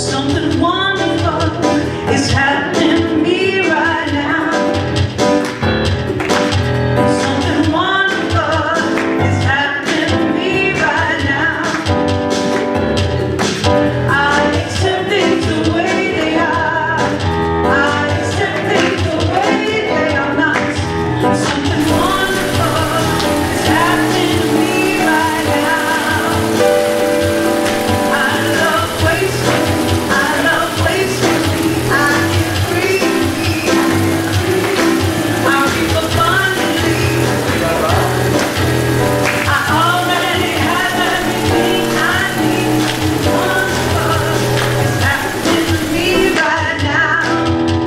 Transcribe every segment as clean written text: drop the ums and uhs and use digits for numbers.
Something wonderful is happening to me right now. Something wonderful is happening to me right now. I accept things the way they are. I accept things the way they are not. Something wonderful is happening to me right now. I love wasting. I love wasting. I get free. I reap abundantly. I already have everything I need. Wonderful is happening to me right now.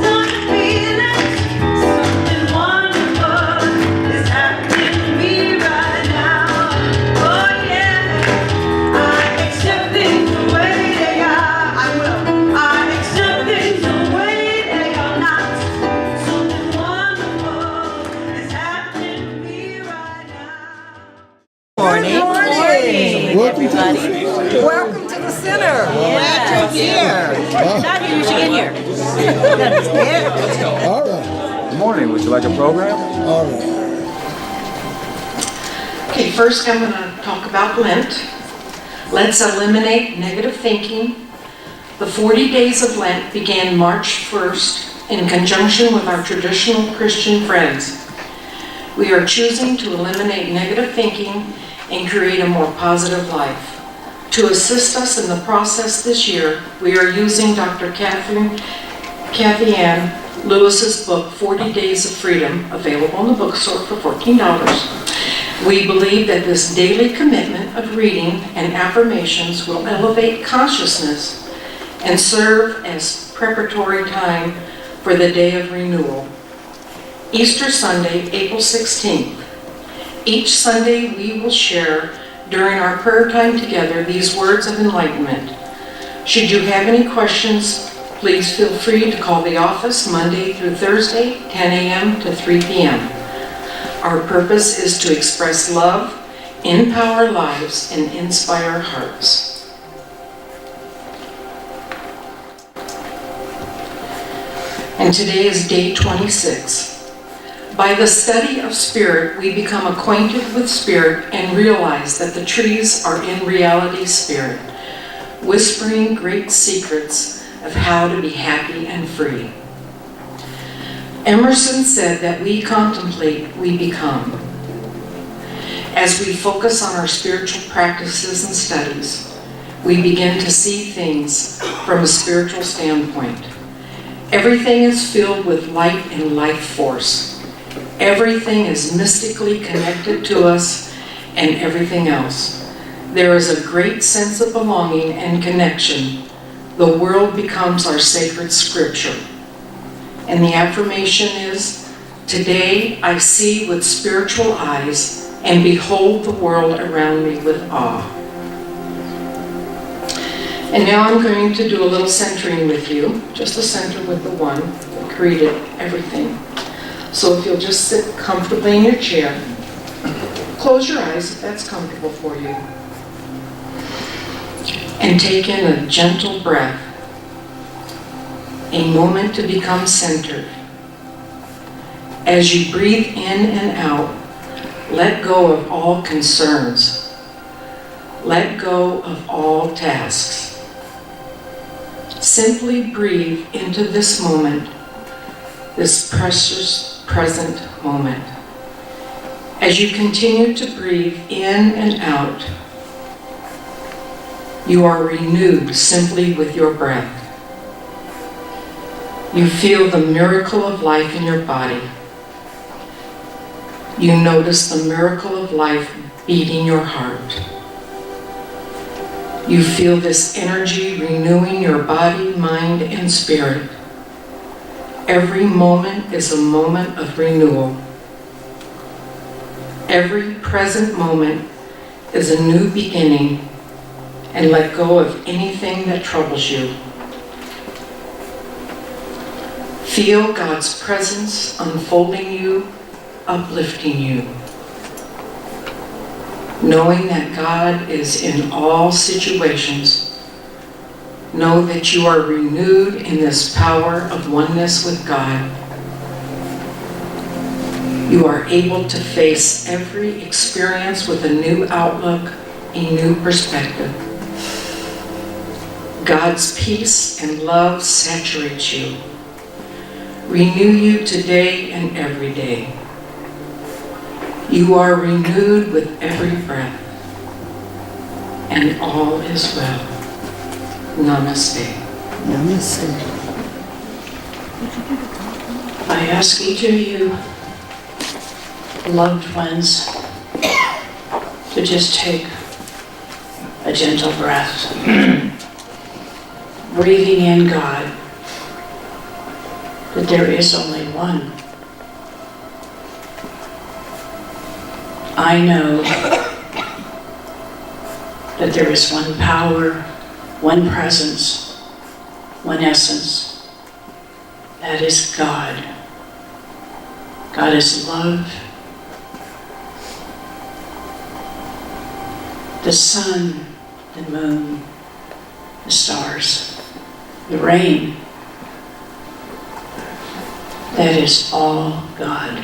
Don't you feel it? Something wonderful is happening to me right now. Oh yeah, I accept things the way they are. I will. I accept things the way they are not. Something wonderful is happening to me right now. Morning. Everybody. Welcome to the center. Glad you're here. Not here, you should get here. Yeah. All right. Good morning. Would you like a program? All right. Okay, first I'm going to talk about Lent. Let's eliminate negative thinking. The 40 days of Lent began March 1st in conjunction with our traditional Christian friends. We are choosing to eliminate negative thinking and create a more positive life. To assist us in the process this year, we are using Dr. Kathy Ann Lewis's book, 40 Days of Freedom, available in the bookstore for $14. We believe that this daily commitment of reading and affirmations will elevate consciousness and serve as preparatory time for the day of renewal. Easter Sunday, April 16th. Each Sunday we will share during our prayer time together these words of enlightenment. Should you have any questions, please feel free to call the office Monday through Thursday, 10 a.m. to 3 p.m. Our purpose is to express love, empower lives, and inspire hearts. And today is day 26. By the study of spirit, we become acquainted with spirit and realize that the trees are in reality spirit, whispering great secrets of how to be happy and free. Emerson said that we contemplate, we become. As we focus on our spiritual practices and studies, we begin to see things from a spiritual standpoint. Everything is filled with light and life force. Everything is mystically connected to us and everything else. There is a great sense of belonging and connection. The world becomes our sacred scripture. And the affirmation is, today I see with spiritual eyes and behold the world around me with awe. And now I'm going to do a little centering with you, just a center with the one that created everything. So if you'll just sit comfortably in your chair, close your eyes if that's comfortable for you, and take in a gentle breath, a moment to become centered. As you breathe in and out, let go of all concerns. Let go of all tasks. Simply breathe into this moment, this precious present moment. As you continue to breathe in and out, you are renewed simply with your breath. You feel the miracle of life in your body. You notice the miracle of life beating your heart. You feel this energy renewing your body, mind, and spirit. Every moment is a moment of renewal. Every present moment is a new beginning, and let go of anything that troubles you. Feel God's presence unfolding you, uplifting you. Knowing that God is in all situations, Know that you are renewed in this power of oneness with God. You are able to face every experience with a new outlook, a new perspective. God's peace and love saturate you, renew you today and every day. You are renewed with every breath, and all is well. Namaste. Namaste. I ask each of you, loved ones, to just take a gentle breath, breathing in God, that there is only one. I know that there is one power, one presence, one essence. That is God. God is love. The sun, the moon, the stars, the rain, that is all God.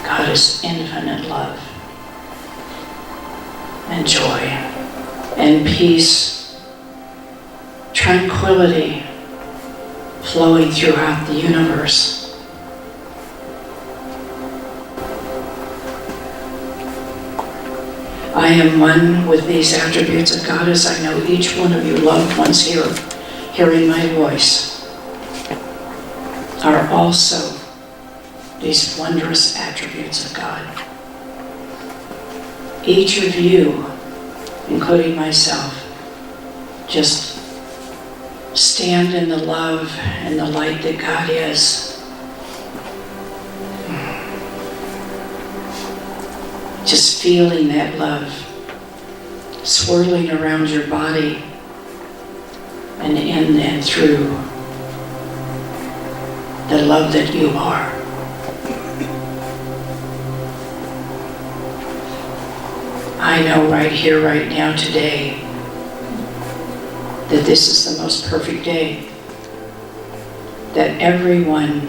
God is infinite love and joy and peace, tranquility flowing throughout the universe. I am one with these attributes of God, as I know each one of you loved ones here, hearing my voice, are also these wondrous attributes of God. Each of you, including myself, just stand in the love and the light that God is. Just feeling that love swirling around your body and in and through the love that you are. I know right here, right now, today, that this is the most perfect day. That everyone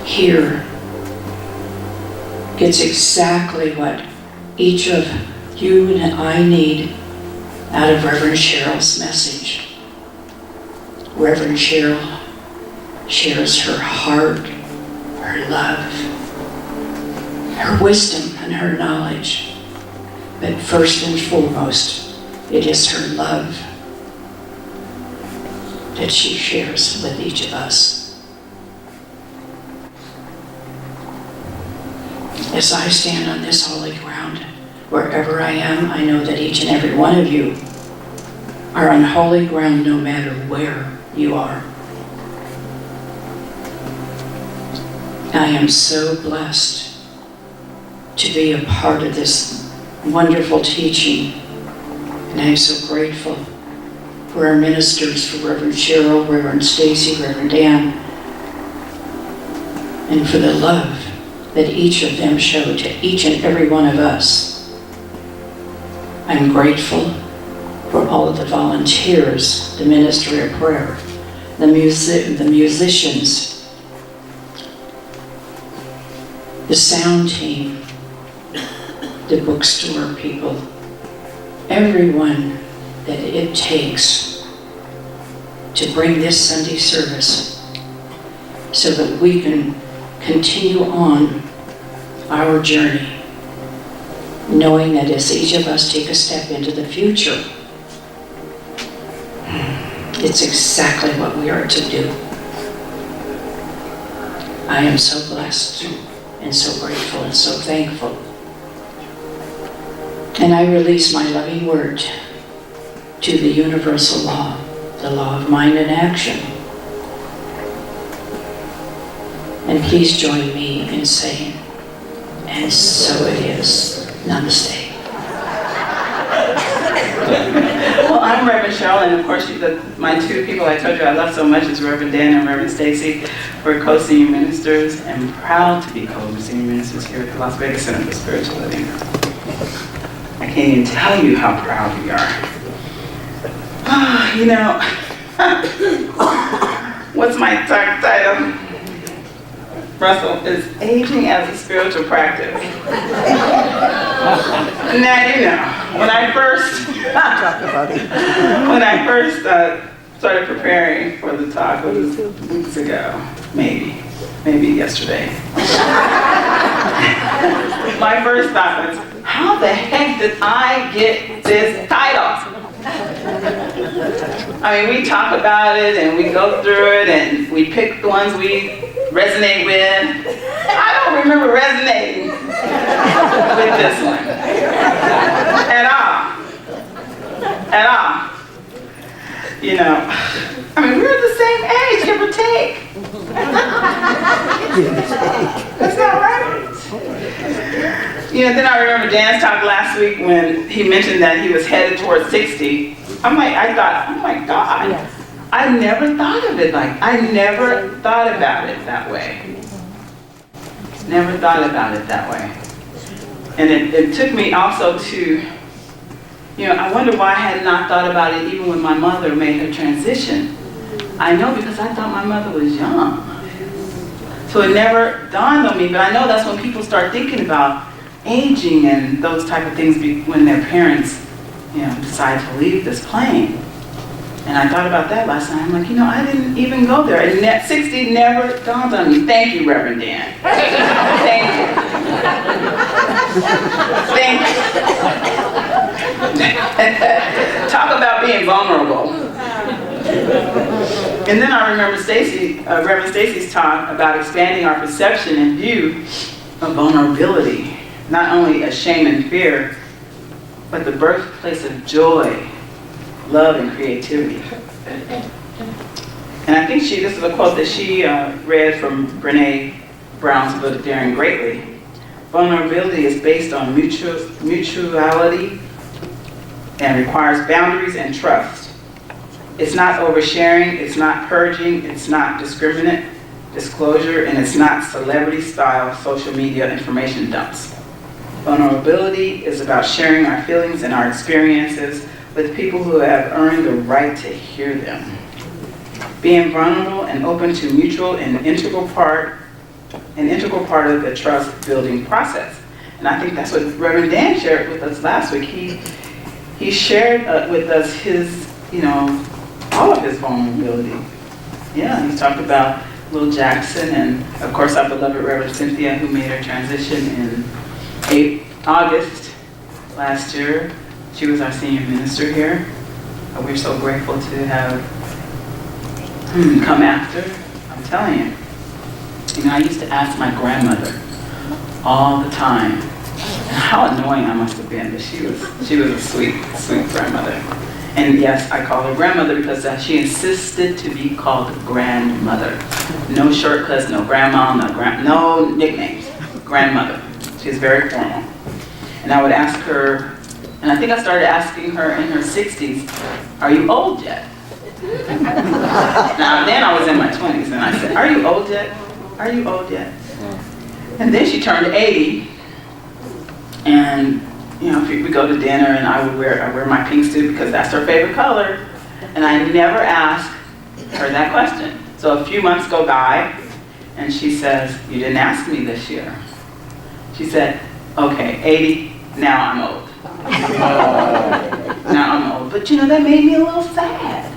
here gets exactly what each of you and I need out of Reverend Cheryl's message. Reverend Cheryl shares her heart, her love, her wisdom, and her knowledge. But first and foremost, it is her love that she shares with each of us. As I stand on this holy ground, wherever I am, I know that each and every one of you are on holy ground no matter where you are. I am so blessed to be a part of this wonderful teaching, and I am so grateful for our ministers, for Reverend Cheryl, Reverend Stacy, Reverend Dan, and for the love that each of them show to each and every one of us. I'm grateful for all of the volunteers, the ministry of prayer, the musicians, the sound team, the bookstore people, everyone that it takes to bring this Sunday service so that we can continue on our journey, knowing that as each of us take a step into the future, it's exactly what we are to do. I am so blessed and so grateful and so thankful. And I release my loving word to the universal law, the law of mind and action. And please join me in saying, and so it is. Namaste. Well, I'm Reverend Cheryl, and of course, my two people I told you I love so much is Reverend Dan and Reverend Stacy. We're co-senior ministers and proud to be co-senior ministers here at the Las Vegas Center for Spiritual Living. I can't even tell you how proud we are. You know, what's my talk title? Russell, is aging as a spiritual practice. Now, you know, when I first started preparing for the talk, it was weeks ago, maybe yesterday. My first thought was, how the heck did I get this title? I mean, we talk about it and we go through it and we pick the ones we resonate with. I don't remember resonating with this one at all. You know, I mean, we're the same age, give or take. That's not right. You know, then I remember Dan's talk last week when he mentioned that he was headed towards 60. I thought, oh my God, yes. I never thought of it I never thought about it that way. Never thought about it that way. And it took me also to, you know, I wonder why I had not thought about it even when my mother made her transition. I know because I thought my mother was young. So it never dawned on me, but I know that's when people start thinking about aging and those type of things when their parents, you know, decide to leave this plane. And I thought about that last night. I'm like, you know, I didn't even go there. And 60 never dawned on me. Thank you, Reverend Dan. Thank you. Thank you. Talk about being vulnerable. And then I remember Reverend Stacy's talk about expanding our perception and view of vulnerability. Not only as shame and fear, but the birthplace of joy, love, and creativity. And I think this is a quote that she read from Brene Brown's book, Daring Greatly. Vulnerability is based on mutuality and requires boundaries and trust. It's not oversharing, it's not purging, it's not disclosure, and it's not celebrity-style social media information dumps. Vulnerability is about sharing our feelings and our experiences with people who have earned the right to hear them. Being vulnerable and open to mutual and integral part of the trust-building process. And I think that's what Reverend Dan shared with us last week. He shared with us his, you know, all of his vulnerability. Yeah, he talked about Lil Jackson and, of course, our beloved Reverend Cynthia, who made her transition in August last year. She was our senior minister here. We're so grateful to have come after. I'm telling you. You know, I used to ask my grandmother all the time how annoying I must have been, but she was a sweet, sweet grandmother. And yes, I call her grandmother because she insisted to be called grandmother. No shortcuts, no grandma, no nicknames. Grandmother. She's very formal. And I would ask her, and I think I started asking her in her 60s, are you old yet? Now then I was in my 20s and I said, are you old yet? Are you old yet? And then she turned 80, and you know, we go to dinner and I wear my pink suit because that's her favorite color, and I never ask her that question. So a few months go by and she says, you didn't ask me this year. She said, okay, 80, now I'm old. Now I'm old. But you know, that made me a little sad.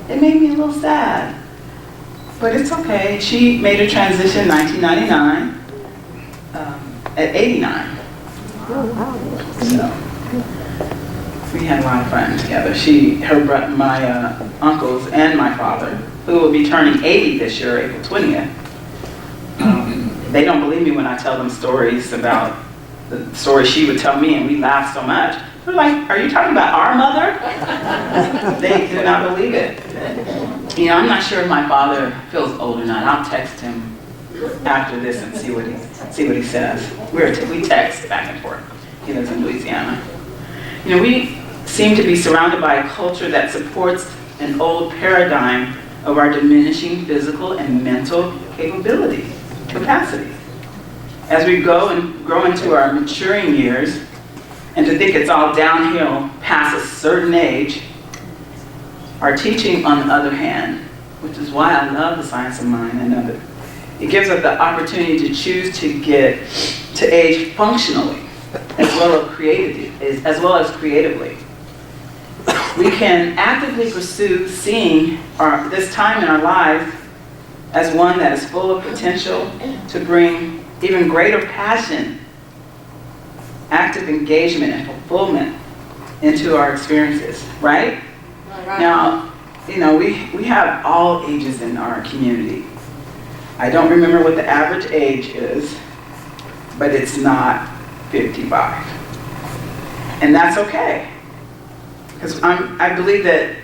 It made me a little sad. But it's okay. She made a transition in 1999 at 89. So we had a lot of fun together. My uncles and my father, who will be turning 80 this year, April 20th, they don't believe me when I tell them stories about the story she would tell me, and we laugh so much. They're like, are you talking about our mother? They do not believe it. You know, I'm not sure if my father feels old or not. I'll text him after this and see what he says. We text back and forth. He lives in Louisiana. You know, we seem to be surrounded by a culture that supports an old paradigm of our diminishing physical and mental capacity. As we go and grow into our maturing years, and to think it's all downhill past a certain age, Our teaching, on the other hand, which is why I love the science of mind, I know that it gives us the opportunity to choose to get to age functionally, as well as creatively. We can actively pursue seeing this time in our lives as one that is full of potential to bring even greater passion, active engagement, and fulfillment into our experiences, right? Now, you know, we have all ages in our community. I don't remember what the average age is, but it's not 55. And that's okay. Because I believe that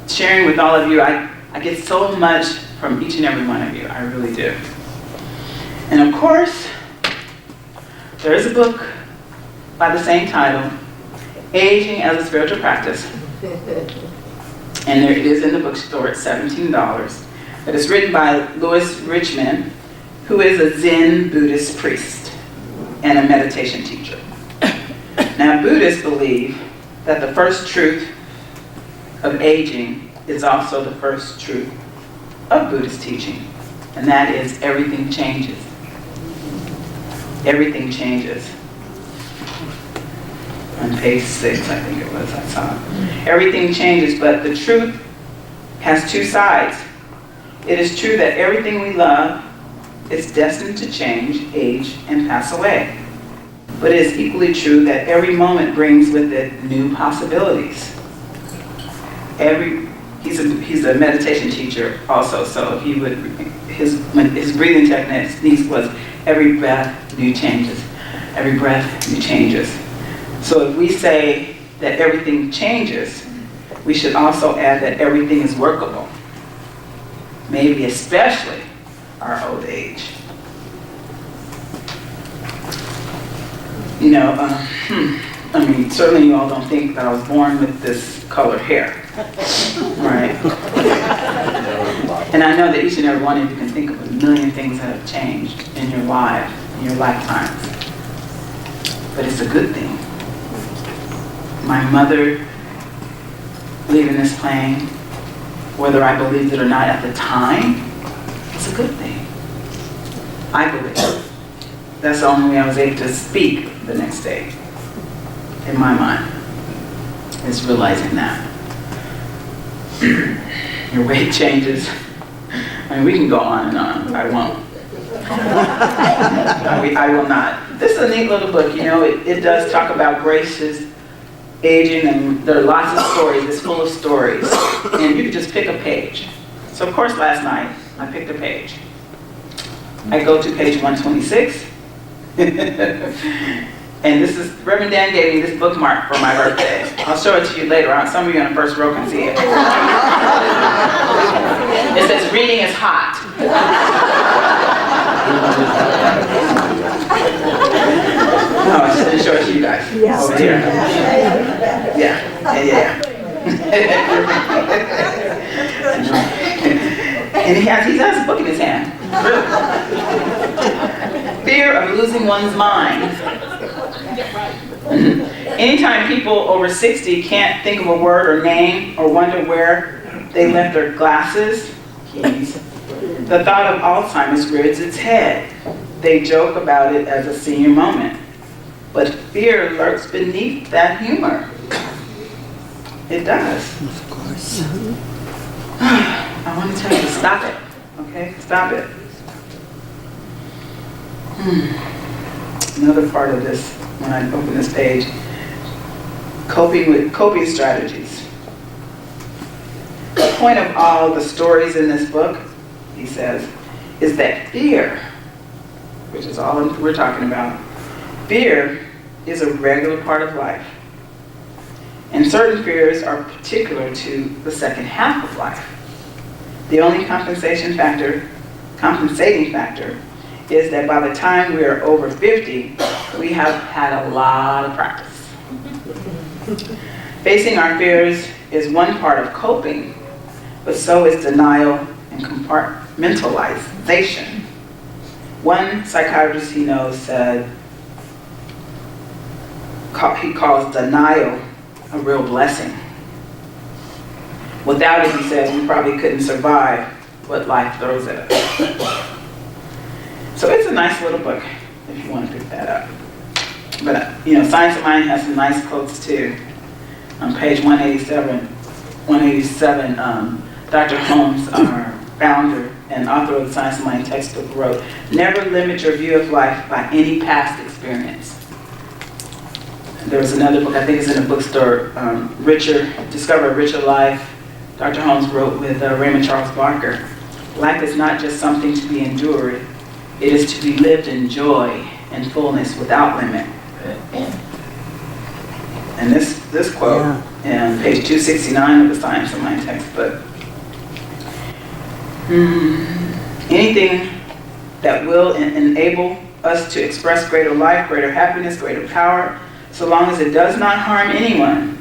sharing with all of you, I get so much from each and every one of you. I really do. And of course, there is a book by the same title, Aging as a Spiritual Practice. And there it is in the bookstore at $17. But it's written by Louis Richmond, who is a Zen Buddhist priest and a meditation teacher. Now, Buddhists believe that the first truth of aging is also the first truth of Buddhist teaching, and that is everything changes. Everything changes. On page 6, I think it was, I saw it. Everything changes, but the truth has two sides. It is true that everything we love is destined to change, age, and pass away. But it is equally true that every moment brings with it new possibilities. He's a meditation teacher also, so he would his breathing technique was every breath new changes, every breath new changes. So if we say that everything changes, we should also add that everything is workable. Maybe especially our old age. You know, I mean, certainly you all don't think that I was born with this colored hair, right? And I know that each and every one of you can think of a million things that have changed in your life, in your lifetimes. But it's a good thing. My mother leaving this plane, whether I believed it or not at the time, it's a good thing. I believe. That's the only way I was able to speak the next day, in my mind, is realizing that. Your weight changes. I mean, we can go on and on. I won't. I will not. This is a neat little book, you know. It does talk about gracious aging, and there are lots of stories. It's full of stories. And you can just pick a page. So, of course, last night, I picked a page. I go to page 126. And this is, Reverend Dan gave me this bookmark for my birthday. I'll show it to you later on. Some of you on the first row can see it. It says, reading is hot. No, I just didn't show it to you guys. Over here. Yeah. And he has a book in his hand. Really. Fear of losing one's mind. Anytime people over 60 can't think of a word or name or wonder where they left their glasses, keys, the thought of Alzheimer's rears its head. They joke about it as a senior moment. But fear lurks beneath that humor. It does. Of course. I want to tell you to stop it. Okay? Stop it. Another part of this, when I open this page, coping strategies. The point of all the stories in this book, he says, is that fear, which is all we're talking about, fear is a regular part of life. And certain fears are particular to the second half of life. The only compensating factor is that by the time we are over 50, we have had a lot of practice. Facing our fears is one part of coping, but so is denial and compartmentalization. One psychiatrist he knows said, he calls denial a real blessing. Without it, he says, we probably couldn't survive what life throws at us. So it's a nice little book if you want to pick that up. But, Science of Mind has some nice quotes too. On page 187, Dr. Holmes, our founder and author of the Science of Mind textbook, wrote, "Never limit your view of life by any past experience." There was another book, I think it's in a bookstore, Discover a Richer Life. Dr. Holmes wrote with Raymond Charles Barker, "Life is not just something to be endured, it is to be lived in joy and fullness without limit." And this quote, on page 269 of the Science of Mind textbook, anything that will enable us to express greater life, greater happiness, greater power, so long as it does not harm anyone,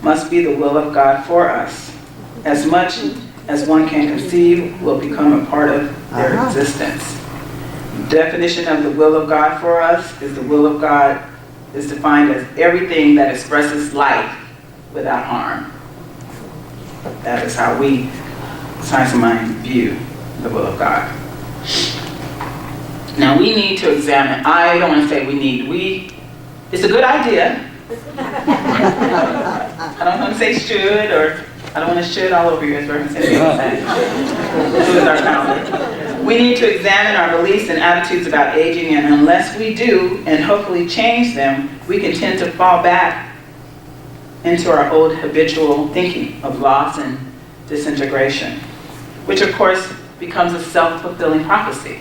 must be the will of God for us. As much as one can conceive will become a part of their existence. The definition of the will of God for us is the will of God is defined as everything that expresses life without harm. That is how we, Science of Mind, view the will of God. Now we need to examine, I don't want to say we need, it's a good idea. I don't want to say should, or I don't want to should all over you, as Reverend said. Who is our founder? We need to examine our beliefs and attitudes about aging, and unless we do, and hopefully change them, we can tend to fall back into our old habitual thinking of loss and disintegration, which of course becomes a self-fulfilling prophecy,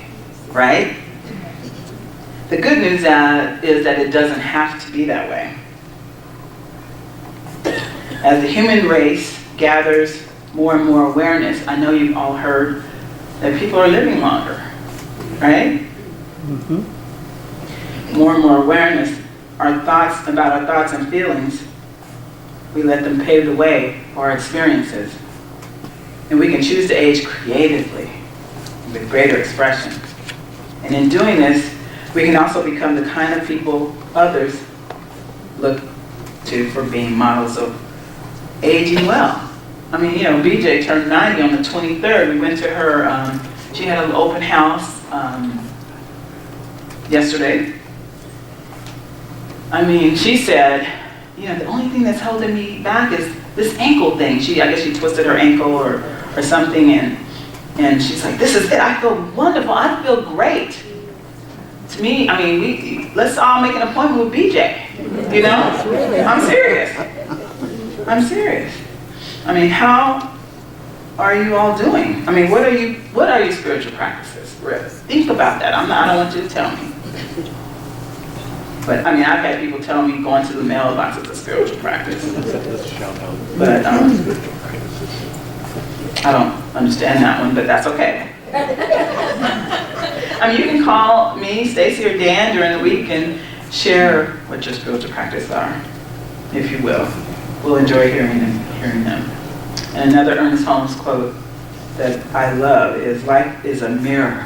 right? The good news is that it doesn't have to be that way. As the human race gathers more and more awareness, I know you've all heard that people are living longer, right? Mm-hmm. More and more awareness, about our thoughts and feelings, we let them pave the way for our experiences. And we can choose to age creatively, with greater expression. And in doing this, we can also become the kind of people others look to for being models of aging well. I mean, BJ turned 90 on the 23rd. We went to her, she had an open house yesterday. I mean, she said, the only thing that's holding me back is this ankle thing. I guess she twisted her ankle or something, and she's like, this is it. I feel wonderful. I feel great. To me, I mean, let's all make an appointment with BJ. I'm serious. I'm serious. I mean, how are you all doing? I mean, what are your spiritual practices? Really? Think about that. I don't want you to tell me. But I mean, I've had people tell me going to the mailbox is a spiritual practice. But I don't understand that one, but that's okay. I mean, you can call me, Stacy, or Dan during the week and share what your spiritual practices are, if you will. We'll enjoy hearing them. And another Ernest Holmes quote that I love is, "Life is a mirror,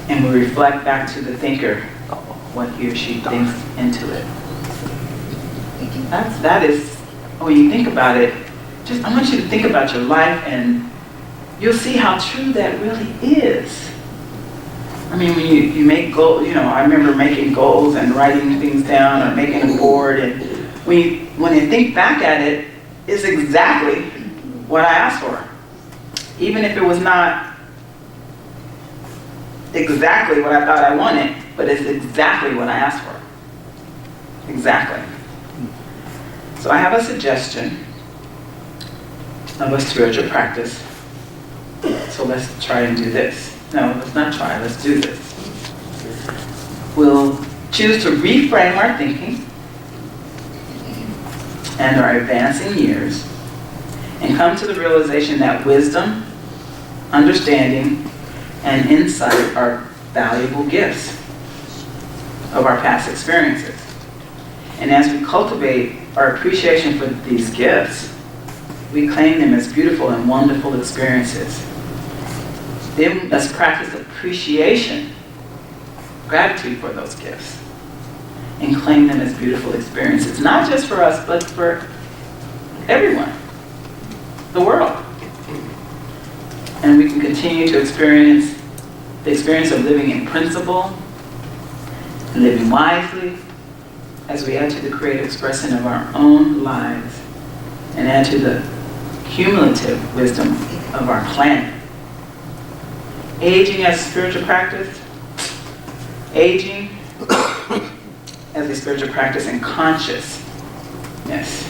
and we reflect back to the thinker what he or she thinks into it." That is, when you think about it, I want you to think about your life, and you'll see how true that really is. I mean, when you make goals, I remember making goals and writing things down or making a board, and when you think back at it, it's exactly what I asked for. Even if it was not exactly what I thought I wanted, but it's exactly what I asked for. Exactly. So I have a suggestion of a spiritual practice. So let's try and do this. No, let's not try, let's do this. We'll choose to reframe our thinking and our advancing years and come to the realization that wisdom, understanding, and insight are valuable gifts of our past experiences. And as we cultivate our appreciation for these gifts, we claim them as beautiful and wonderful experiences. Then let's practice appreciation, gratitude for those gifts, and claim them as beautiful experiences, not just for us, but for everyone. the world. And we can continue to experience the experience of living in principle, and living wisely, as we add to the creative expression of our own lives and add to the cumulative wisdom of our planet. Aging as a spiritual practice, aging as a spiritual practice and consciousness.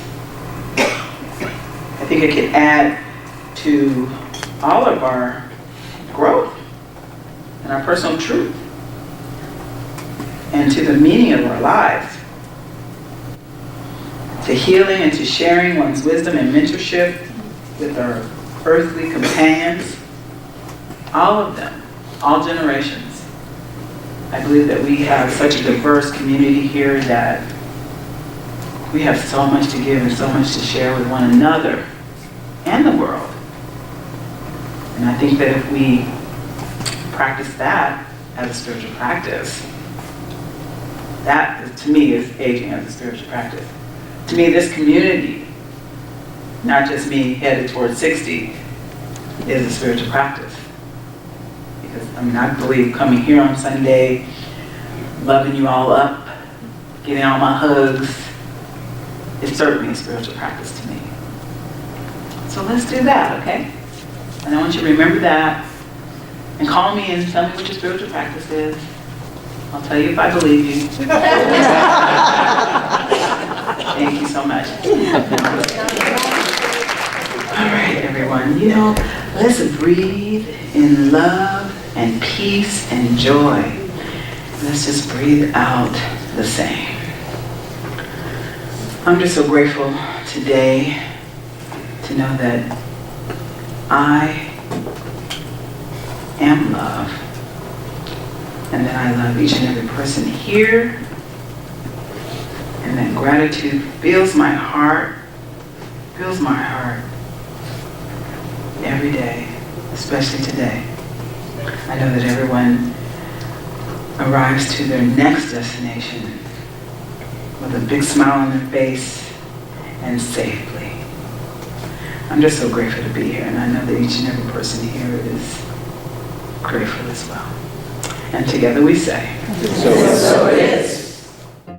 I think it could add to all of our growth and our personal truth and to the meaning of our lives. To healing and to sharing one's wisdom and mentorship with our earthly companions, all of them, all generations. I believe that we have such a diverse community here that we have so much to give and so much to share with one another and the world. And I think that if we practice that as a spiritual practice, that to me is aging as a spiritual practice. To me, this community, not just me headed towards 60, is a spiritual practice. Because, I believe coming here on Sunday, loving you all up, getting all my hugs, is certainly a spiritual practice to me. So let's do that, okay? And I want you to remember that, and call me and tell me what your spiritual practice is. I'll tell you if I believe you. Thank you so much. All right, everyone. Let's breathe in love and peace and joy. Let's just breathe out the same. I'm just so grateful today to know that I am love, and that I love each and every person here, and that gratitude fills my heart every day, especially today. I know that everyone arrives to their next destination with a big smile on their face and safely. I'm just so grateful to be here, and I know that each and every person here is grateful as well. And together we say, So it is.